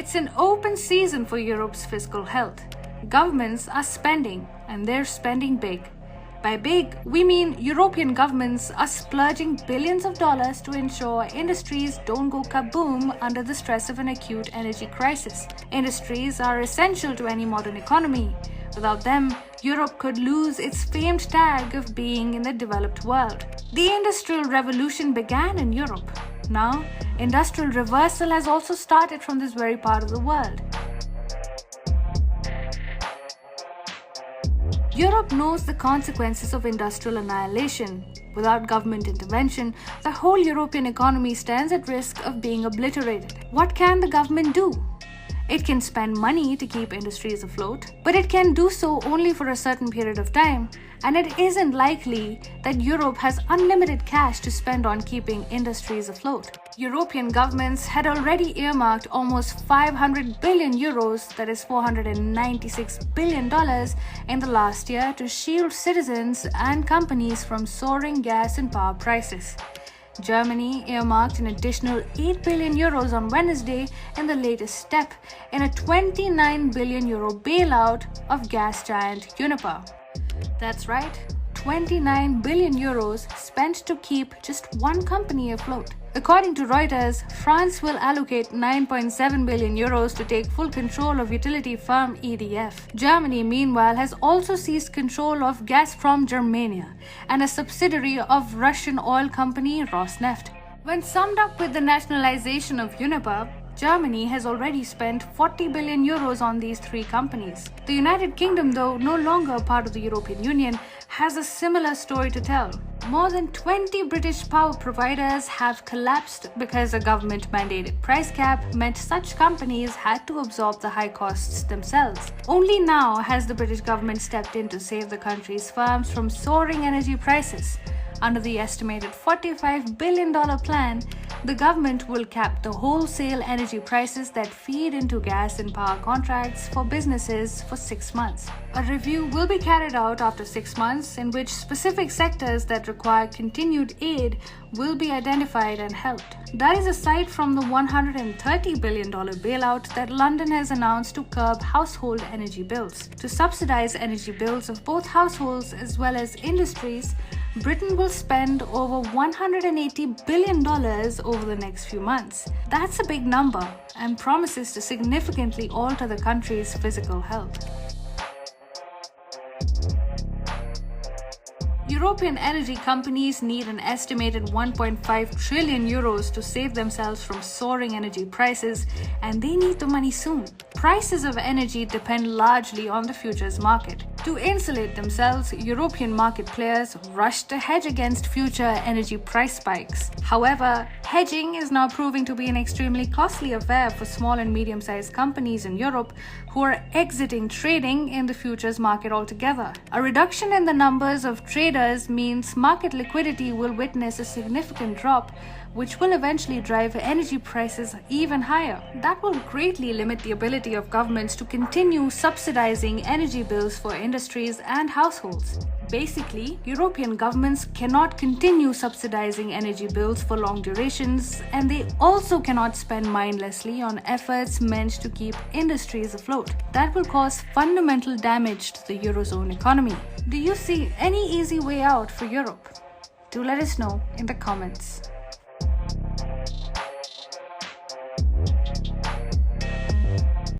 It's an open season for Europe's fiscal health. Governments are spending, and they're spending big. By big, we mean European governments are splurging billions of dollars to ensure industries don't go kaboom under the stress of an acute energy crisis. Industries are essential to any modern economy. Without them, Europe could lose its famed tag of being in the developed world. The Industrial Revolution began in Europe. Now, industrial reversal has also started from this very part of the world. Europe knows the consequences of industrial annihilation. Without government intervention, the whole European economy stands at risk of being obliterated. What can the government do? It can spend money to keep industries afloat, but it can do so only for a certain period of time, and it isn't likely that Europe has unlimited cash to spend on keeping industries afloat. European governments had already earmarked almost 500 billion euros, that is $496 billion, in the last year to shield citizens and companies from soaring gas and power prices. Germany earmarked an additional 8 billion euros on Wednesday in the latest step in a 29 billion euro bailout of gas giant Uniper. That's right, 29 billion euros spent to keep just one company afloat. According to Reuters, France will allocate 9.7 billion euros to take full control of utility firm EDF. Germany, meanwhile, has also seized control of Gazprom Germania and a subsidiary of Russian oil company Rosneft. When summed up with the nationalization of Uniper, Germany has already spent 40 billion euros on these three companies. The United Kingdom, though no longer a part of the European Union, has a similar story to tell. More than 20 British power providers have collapsed because a government-mandated price cap meant such companies had to absorb the high costs themselves. Only now has the British government stepped in to save the country's firms from soaring energy prices. Under the estimated $45 billion plan, the government will cap the wholesale energy prices that feed into gas and power contracts for businesses for 6 months. A review will be carried out after 6 months in which specific sectors that require continued aid will be identified and helped. That is aside from the $130 billion bailout that London has announced to curb household energy bills. To subsidize energy bills of both households as well as industries, Britain will spend over $180 billion over the next few months. That's a big number and promises to significantly alter the country's physical health. European energy companies need an estimated 1.5 trillion euros to save themselves from soaring energy prices, and they need the money soon. Prices of energy depend largely on the futures market. To insulate themselves, European market players rush to hedge against future energy price spikes. However, hedging is now proving to be an extremely costly affair for small and medium-sized companies in Europe who are exiting trading in the futures market altogether. A reduction in the numbers of traders means market liquidity will witness a significant drop, which will eventually drive energy prices even higher. That will greatly limit the ability of governments to continue subsidizing energy bills for industries and households. Basically, European governments cannot continue subsidizing energy bills for long durations, and they also cannot spend mindlessly on efforts meant to keep industries afloat. That will cause fundamental damage to the Eurozone economy. Do you see any easy way out for Europe? Do let us know in the comments.